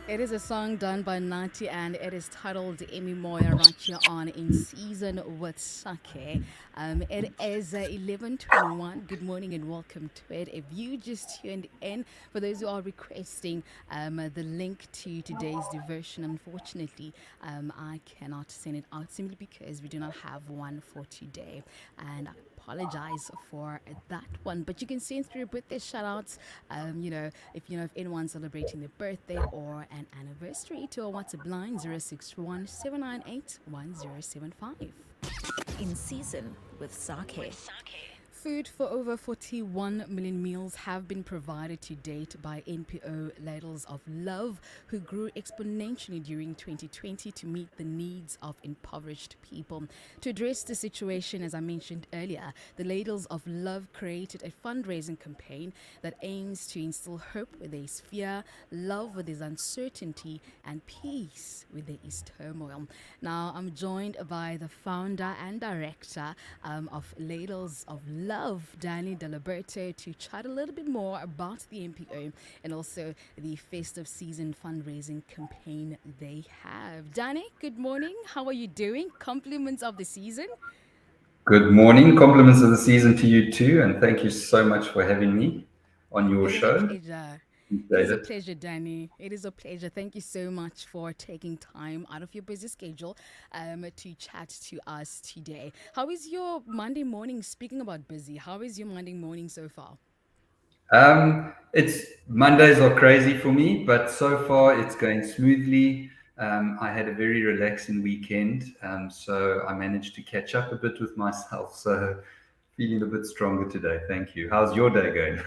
It is a song done by Nati and it is titled Emi Moya right here on In Season with Sakhe. It is 11:21. Good morning and welcome to it. If you just tuned in, for those who are requesting the link to today's devotion, unfortunately, I cannot send it out simply because we do not have one for today. And I apologize for that one, but you can send through birthday shout outs. If anyone's celebrating their birthday or an anniversary, to our WhatsApp line 061 798 1075. In season with Sakhe. Food for over 41 million meals have been provided to date by NPO Ladles of Love, who grew exponentially during 2020 to meet the needs of impoverished people. To address the situation, as I mentioned earlier, the Ladles of Love created a fundraising campaign that aims to instill hope where there is fear, love where there is uncertainty, and peace where there is turmoil. Now, I'm joined by the founder and director of Ladles of Love, Diliberto, to chat a little bit more about the MPO and also the festive season fundraising campaign they have. Danny, good morning. How are you doing? Compliments of the season. Good morning. Compliments of the season to you too, and thank you so much for having me on your It is a show. pleasure. It is Appreciate a it. pleasure, Danny. It is a pleasure. Thank you so much for taking time out of your busy schedule to chat to us today. How is your Monday morning? Speaking about busy, how is your Monday morning so far? It's Mondays are crazy for me, but so far it's going smoothly. I had a very relaxing weekend, so I managed to catch up a bit with myself. So feeling a bit stronger today. Thank you. How's your day going?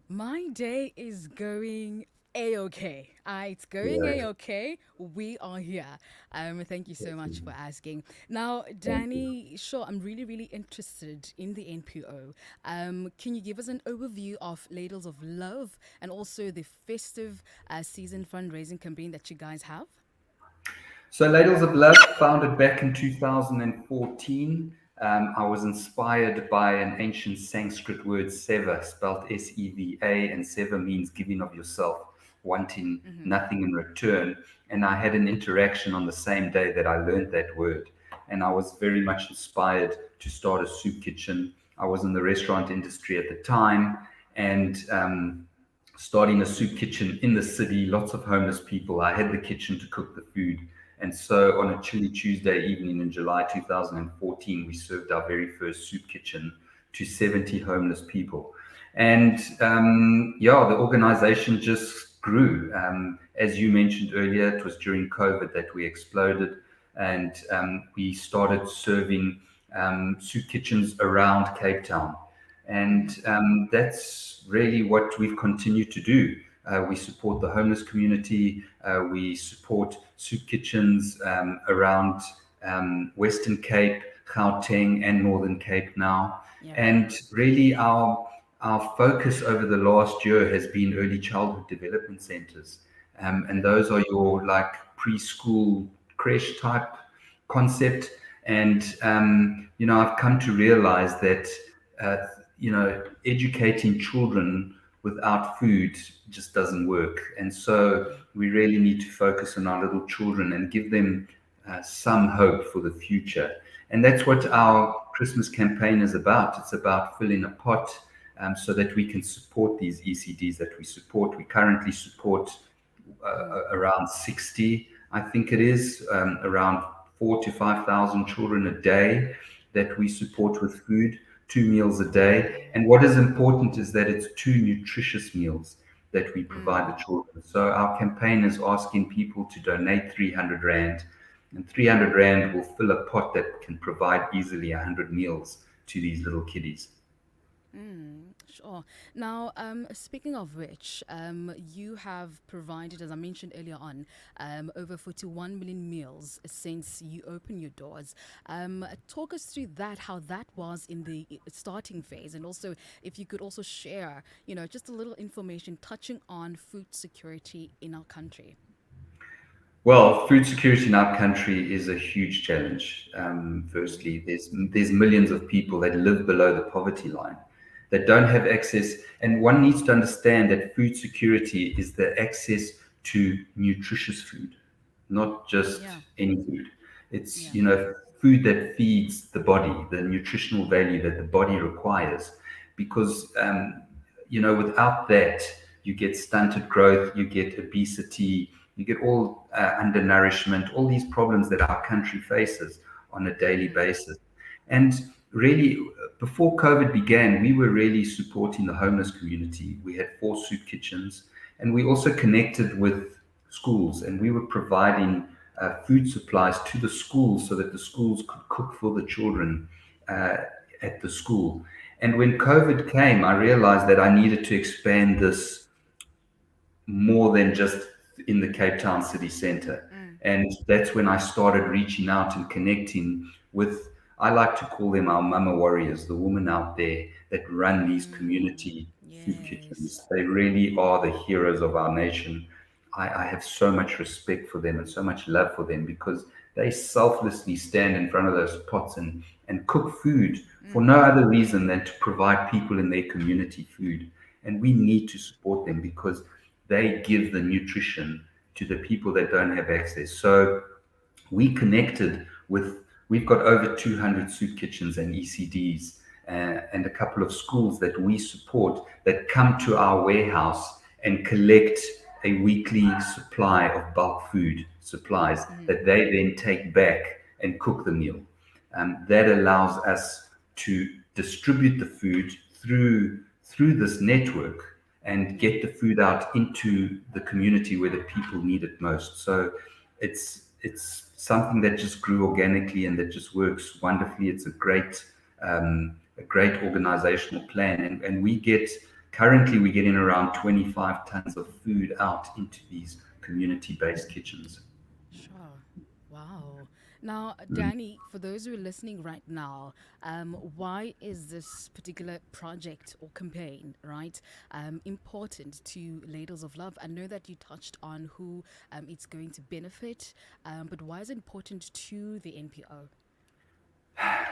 My day is going a-okay. It's going Yeah, a-okay. We are here. Thank you so much for asking. Now, thank you. Danny, sure, I'm really, really interested in the NPO. Can you give us an overview of Ladles of Love and also the festive season fundraising campaign that you guys have? So, Ladles of Love, founded back in 2014. I was inspired by an ancient Sanskrit word, seva, spelled S-E-V-A, and seva means giving of yourself, wanting Mm-hmm. nothing in return. And I had an interaction on the same day that I learned that word. And I was very much inspired to start a soup kitchen. I was in the restaurant industry at the time, and starting a soup kitchen in the city, lots of homeless people. I had the kitchen to cook the food. And so on a chilly Tuesday evening in July 2014, we served our very first soup kitchen to 70 homeless people. And yeah, the organization just grew. As you mentioned earlier, it was during COVID that we exploded, and we started serving soup kitchens around Cape Town. And that's really what we've continued to do. We support the homeless community. We support soup kitchens around Western Cape, Gauteng, and Northern Cape now. Yeah. And really, our focus over the last year has been early childhood development centers, and those are your like preschool creche type concept. And I've come to realize that uh, educating children without food just doesn't work. And so we really need to focus on our little children and give them some hope for the future. And that's what our Christmas campaign is about. It's about filling a pot so that we can support these ECDs that we support. We currently support around 60, I think it is, around 4 to 5 thousand children a day that we support with food, 2 meals a day. And what is important is that it's two nutritious meals that we provide the children. So our campaign is asking people to donate 300 Rand, and 300 Rand will fill a pot that can provide easily 100 meals to these little kiddies. Sure. Now, speaking of which, you have provided, as I mentioned earlier on, over 41 million meals since you opened your doors. Talk us through that, how that was in the starting phase, and also if you could also share, just a little information touching on food security in our country. Well, food security in our country is a huge challenge. Firstly, there's millions of people that live below the poverty line that don't have access, and one needs to understand that food security is the access to nutritious food, not just Yeah. any food. It's, Yeah. food that feeds the body, the nutritional value that the body requires. Because, without that, you get stunted growth, you get obesity, you get all undernourishment, all these problems that our country faces on a daily basis. And really, before COVID began, we were really supporting the homeless community. We had 4 soup kitchens, and we also connected with schools, and we were providing food supplies to the schools so that the schools could cook for the children uh, at the school. And when COVID came, I realized that I needed to expand this more than just in the Cape Town city center. And that's when I started reaching out and connecting with, I like to call them our mama warriors, the women out there that run these community soup Yes. kitchens. They really are the heroes of our nation. I have so much respect for them and so much love for them because they selflessly stand in front of those pots and cook food for no other reason than to provide people in their community food. And we need to support them because they give the nutrition to the people that don't have access. So we connected with, we've got over 200 soup kitchens and ECDs and a couple of schools that we support that come to our warehouse and collect a weekly supply of bulk food supplies that they then take back and cook the meal. That allows us to distribute the food through this network and Yeah. get the food out into the community where the people need it most. So it's something that just grew organically and that just works wonderfully. It's a great organizational plan, and we get currently we're getting around 25 tons of food out into these community-based kitchens. Sure. Wow. Now, Danny, for those who are listening right now, why is this particular project or campaign, right, important to Ladles of Love? I know that you touched on who it's going to benefit, but why is it important to the NPO?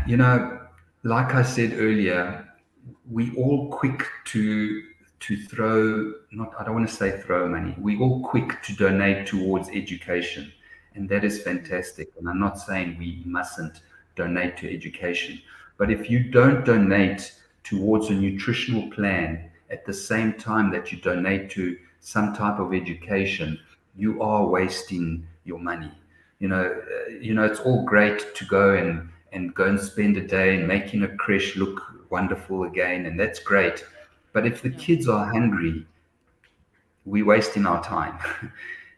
You know, like I said earlier, we all quick to throw, not, I don't want to say throw money. We all quick to donate towards education, and that is fantastic. And I'm not saying we mustn't donate to education, but if you don't donate towards a nutritional plan at the same time that you donate to some type of education, you are wasting your money. It's all great to go and go and spend a day making a creche look wonderful again, and that's great. But if the Yeah. kids are hungry, we're wasting our time,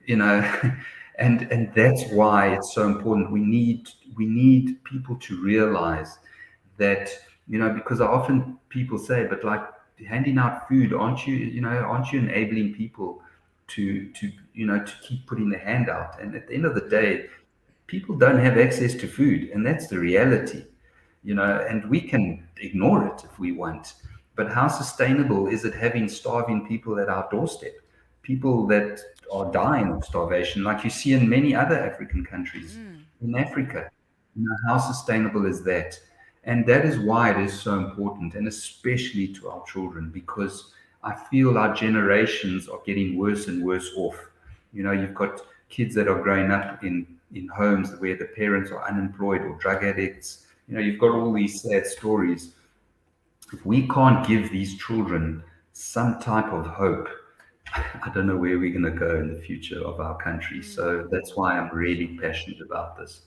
you know. And that's why it's so important. We need people to realize that, because often people say, but like handing out food, aren't you enabling people to keep putting their hand out? And at the end of the day, people don't have access to food, and that's the reality. And we can ignore it if we want, but how sustainable is it having starving people at our doorstep, people that are dying of starvation like you see in many other African countries, in Africa? How sustainable is that? And that is why it is so important, and especially to our children, because I feel our generations are getting worse and worse off. You've got kids that are growing up in homes where the parents are unemployed or drug addicts. You've got all these sad stories. If we can't give these children some type of hope, I don't know where we're going to go in the future of our country. So that's why I'm really passionate about this.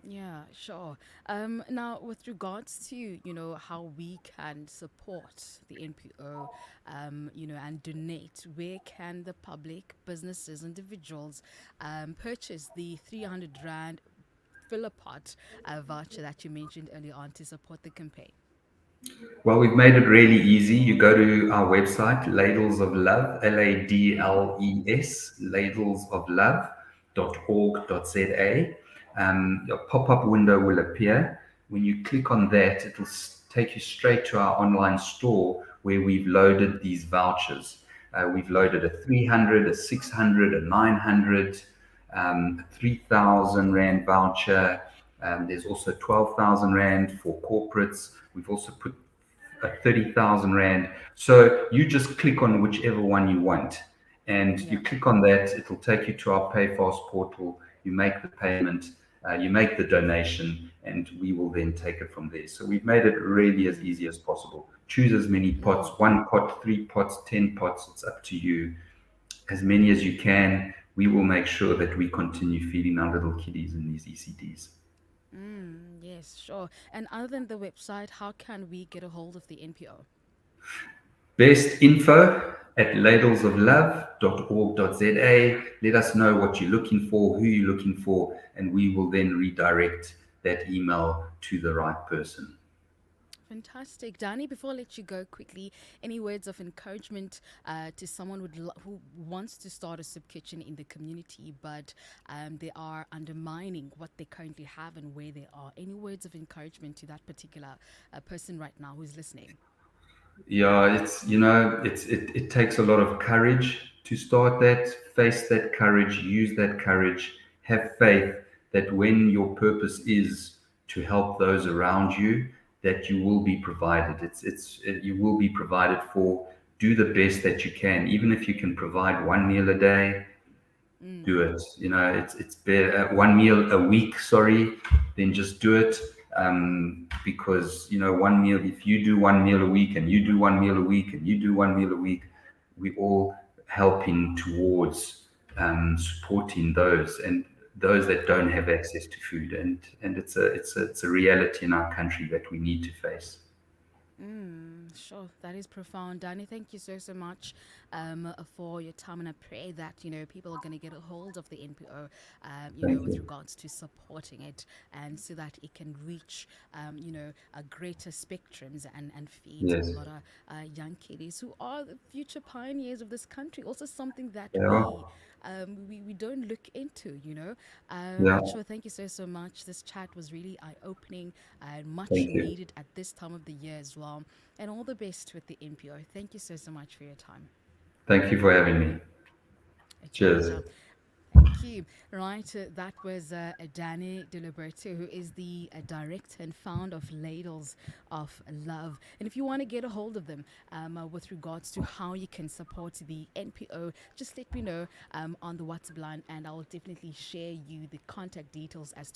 Yeah, sure. Now, with regards to, how we can support the NPO, and donate, where can the public, businesses, individuals purchase the 300 Rand Fill-A-Pot voucher that you mentioned earlier on to support the campaign? Well, we've made it really easy. You go to our website, Ladles of Love, Ladles, ladlesoflove.org.za. A pop-up window will appear. When you click on that, it'll take you straight to our online store where we've loaded these vouchers. We've loaded a 300, a 600, a 900, a 3,000 Rand voucher. There's also 12,000 Rand for corporates. We've also put a 30,000 Rand. So you just click on whichever one you want. and you Yeah. click on that. It'll take you to our PayFast portal. You make the payment, you make the donation, and we will then take it from there. So we've made it really as easy as possible. Choose as many pots, 1 pot, 3 pots, 10 pots. It's up to you. As many as you can. We will make sure that we continue feeding our little kiddies in these ECDs. Yes, sure. And other than the website, how can we get a hold of the NPO? Best info at ladlesoflove.org.za. Let us know what you're looking for, who you're looking for, and we will then redirect that email to the right person. Fantastic. Danny, before I let you go quickly, any words of encouragement to someone who wants to start a soup kitchen in the community, but they are undermining what they currently have and where they are? Any words of encouragement to that particular person right now who's listening? Yeah, it takes a lot of courage to start that. Face that courage, use that courage, have faith that when your purpose is to help those around you, that you will be provided. You will be provided for. Do the best that you can, even if you can provide 1 meal a day, do it. It's better 1 meal a week, sorry, then just do it. Because 1 meal, if you do 1 meal a week and you do 1 meal a week and you do 1 meal a week, we all helping towards supporting those that don't have access to food, and it's a reality in our country that we need to face. Sure, that is profound. Danny, thank you so much for your time. And I pray that, people are going to get a hold of the NPO, Thank with you. regards to supporting it and so that it can reach, a greater spectrums and feed a Yes, lot of young kiddies who are the future pioneers of this country. Also something that yeah, we don't look into, yeah. But sure, thank you so much. This chat was really eye-opening and much Thank you. needed at this time of the year as well. And all the best with the NPO. Thank you so much for your time. Thank you for having me. It's a Cheers. pleasure. Thank you. Right, that was Danny Diliberto, who is the director and founder of Ladles of Love. And if you want to get a hold of them with regards to how you can support the NPO, just let me know on the WhatsApp line, and I will definitely share you the contact details as to